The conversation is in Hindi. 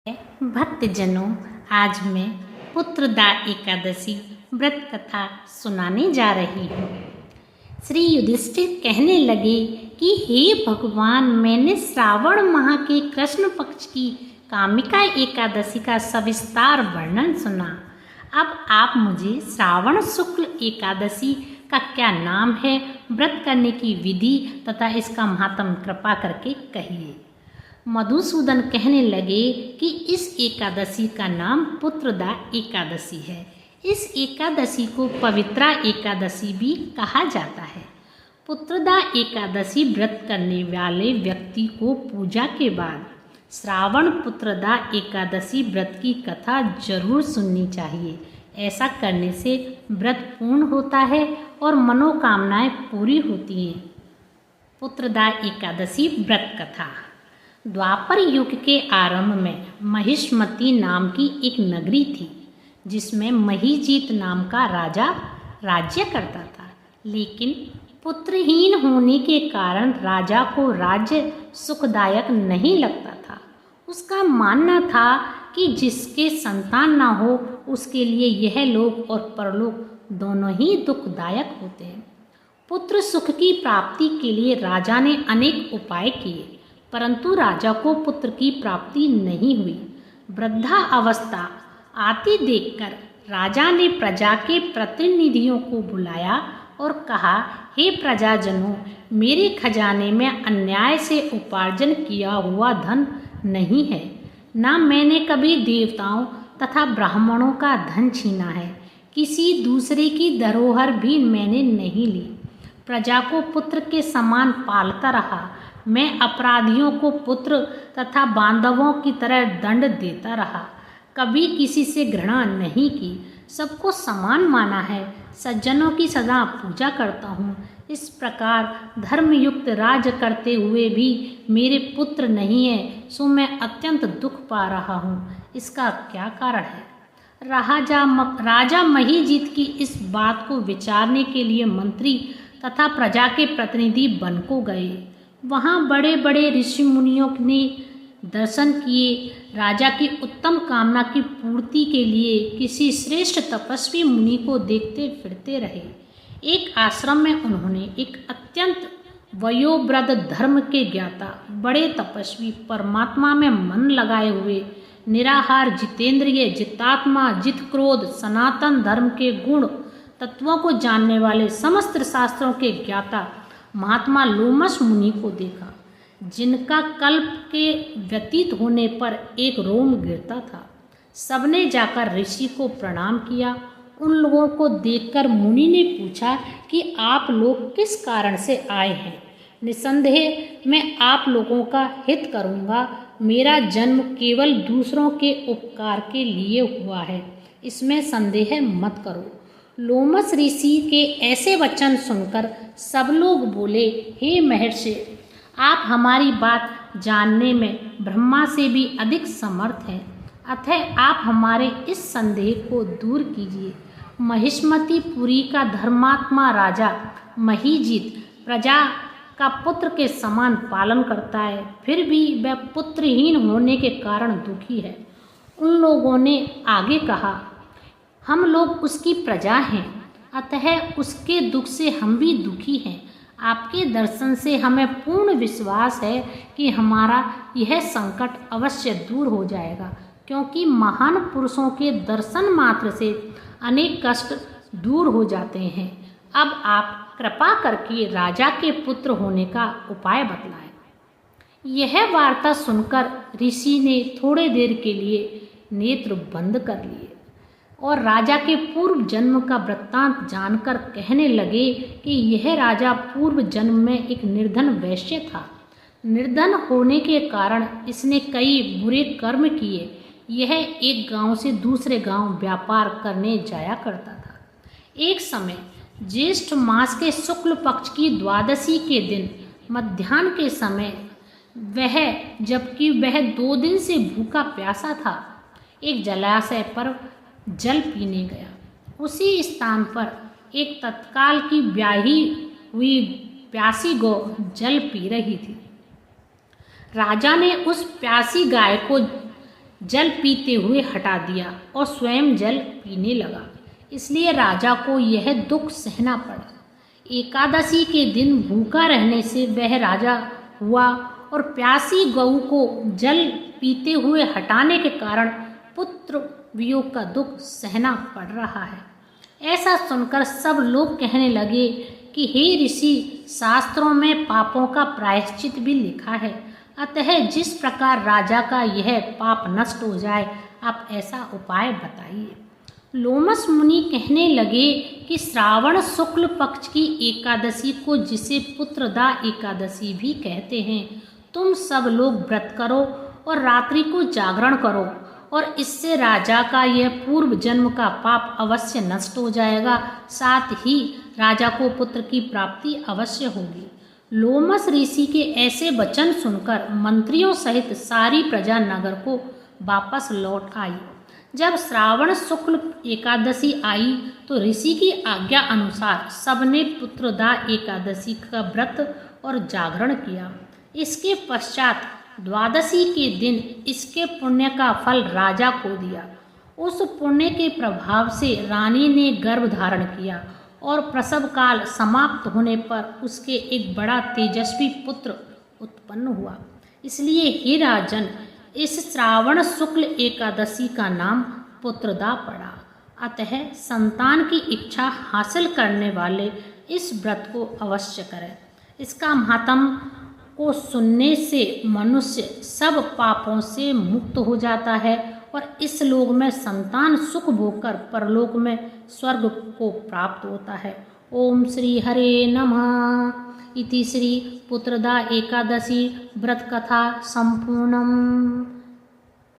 भक्तजनों, आज मैं पुत्रदा एकादशी व्रत कथा सुनाने जा रही हूँ। श्री युधिष्ठिर कहने लगे कि हे भगवान, मैंने श्रावण माह के कृष्ण पक्ष की कामिका एकादशी का सविस्तार वर्णन सुना। अब आप मुझे श्रावण शुक्ल एकादशी का क्या नाम है, व्रत करने की विधि तथा इसका महात्म कृपा करके कहिए। मधुसूदन कहने लगे कि इस एकादशी का नाम पुत्रदा एकादशी है। इस एकादशी को पवित्रा एकादशी भी कहा जाता है। पुत्रदा एकादशी व्रत करने वाले व्यक्ति को पूजा के बाद श्रावण पुत्रदा एकादशी व्रत की कथा जरूर सुननी चाहिए। ऐसा करने से व्रत पूर्ण होता है और मनोकामनाएं पूरी होती हैं। पुत्रदा एकादशी व्रत कथा। द्वापर युग के आरंभ में महिष्मती नाम की एक नगरी थी, जिसमें महीजीत नाम का राजा राज्य करता था। लेकिन पुत्रहीन होने के कारण राजा को राज्य सुखदायक नहीं लगता था। उसका मानना था कि जिसके संतान ना हो, उसके लिए यह लोक और परलोक दोनों ही दुखदायक होते हैं। पुत्र सुख की प्राप्ति के लिए राजा ने अनेक उपाय किए, परंतु राजा को पुत्र की प्राप्ति नहीं हुई। वृद्धा अवस्था आती देखकर राजा ने प्रजा के प्रतिनिधियों को बुलाया और कहा, हे प्रजाजनों, मेरे खजाने में अन्याय से उपार्जन किया हुआ धन नहीं है। ना मैंने कभी देवताओं तथा ब्राह्मणों का धन छीना है। किसी दूसरे की धरोहर भी मैंने नहीं ली। प्रजा को पुत्र के समान पालता रहा। मैं अपराधियों को पुत्र तथा बांधवों की तरह दंड देता रहा। कभी किसी से घृणा नहीं की। सबको समान माना है। सज्जनों की सदा पूजा करता हूँ। इस प्रकार धर्मयुक्त राज करते हुए भी मेरे पुत्र नहीं है, सो मैं अत्यंत दुख पा रहा हूँ। इसका क्या कारण है? राजा महीजीत की इस बात को विचारने के लिए मंत्री तथा प्रजा के प्रतिनिधि वन को गए। वहाँ बड़े बड़े ऋषि मुनियों ने दर्शन किए। राजा की उत्तम कामना की पूर्ति के लिए किसी श्रेष्ठ तपस्वी मुनि को देखते फिरते रहे। एक आश्रम में उन्होंने एक अत्यंत वयोवृद्ध धर्म के ज्ञाता, बड़े तपस्वी, परमात्मा में मन लगाए हुए, निराहार, जितेंद्रिय, जितात्मा, जित क्रोध, सनातन धर्म के गुण तत्वों को जानने वाले, समस्त शास्त्रों के ज्ञाता महात्मा लोमस मुनि को देखा, जिनका कल्प के व्यतीत होने पर एक रोम गिरता था। सबने जाकर ऋषि को प्रणाम किया। उन लोगों को देखकर मुनि ने पूछा कि आप लोग किस कारण से आए हैं? निसंदेह मैं आप लोगों का हित करूंगा। मेरा जन्म केवल दूसरों के उपकार के लिए हुआ है, इसमें संदेह मत करो। लोमस ऋषि के ऐसे वचन सुनकर सब लोग बोले, हे महर्षि, आप हमारी बात जानने में ब्रह्मा से भी अधिक समर्थ हैं। अतः आप हमारे इस संदेह को दूर कीजिए। महिष्मतीपुरी का धर्मात्मा राजा महीजीत प्रजा का पुत्र के समान पालन करता है, फिर भी वह पुत्रहीन होने के कारण दुखी है। उन लोगों ने आगे कहा, हम लोग उसकी प्रजा हैं, अतः उसके दुख से हम भी दुखी हैं। आपके दर्शन से हमें पूर्ण विश्वास है कि हमारा यह संकट अवश्य दूर हो जाएगा, क्योंकि महान पुरुषों के दर्शन मात्र से अनेक कष्ट दूर हो जाते हैं। अब आप कृपा करके राजा के पुत्र होने का उपाय बतलाएं। यह वार्ता सुनकर ऋषि ने थोड़े देर के लिए नेत्र बंद कर लिए और राजा के पूर्व जन्म का वृत्तांत जानकर कहने लगे कि यह राजा पूर्व जन्म में एक निर्धन वैश्य था। निर्धन होने के कारण इसने कई बुरे कर्म किए। यह एक गांव से दूसरे गांव व्यापार करने जाया करता था। एक समय ज्येष्ठ मास के शुक्ल पक्ष की द्वादशी के दिन मध्याह्न के समय जबकि वह 2 दिन से भूखा प्यासा था, एक जलाशय पर जल पीने गया। उसी स्थान पर एक तत्काल की ब्याही हुई प्यासी गौ जल पी रही थी। राजा ने उस प्यासी गाय को जल पीते हुए हटा दिया और स्वयं जल पीने लगा। इसलिए राजा को यह दुख सहना पड़ा। एकादशी के दिन भूखा रहने से वह राजा हुआ और प्यासी गऊ को जल पीते हुए हटाने के कारण पुत्र वियोग का दुख सहना पड़ रहा है। ऐसा सुनकर सब लोग कहने लगे कि हे ऋषि, शास्त्रों में पापों का प्रायश्चित भी लिखा है, अतः जिस प्रकार राजा का यह पाप नष्ट हो जाए, आप ऐसा उपाय बताइए। लोमस मुनि कहने लगे कि श्रावण शुक्ल पक्ष की एकादशी को, जिसे पुत्रदा एकादशी भी कहते हैं, तुम सब लोग व्रत करो और रात्रि को जागरण करो, और इससे राजा का यह पूर्व जन्म का पाप अवश्य नष्ट हो जाएगा, साथ ही राजा को पुत्र की प्राप्ति अवश्य होगी। लोमस ऋषि के ऐसे वचन सुनकर मंत्रियों सहित सारी प्रजा नगर को वापस लौट आई। जब श्रावण शुक्ल एकादशी आई तो ऋषि की आज्ञा अनुसार सबने पुत्रदा एकादशी का व्रत और जागरण किया। इसके पश्चात द्वादशी के दिन इसके पुण्य का फल राजा को दिया। उस पुण्य के प्रभाव से रानी ने गर्भ धारण किया और प्रसव काल समाप्त होने पर उसके एक बड़ा तेजस्वी पुत्र उत्पन्न हुआ। इसलिए हे राजन, इस श्रावण शुक्ल एकादशी का नाम पुत्रदा पड़ा। अतः संतान की इच्छा हासिल करने वाले इस व्रत को अवश्य करें। इसका महात्म को सुनने से मनुष्य सब पापों से मुक्त हो जाता है और इस लोक में संतान सुख भोगकर परलोक में स्वर्ग को प्राप्त होता है। ओम श्री हरे नमः। इति श्री पुत्रदा एकादशी व्रत कथा संपूर्णम।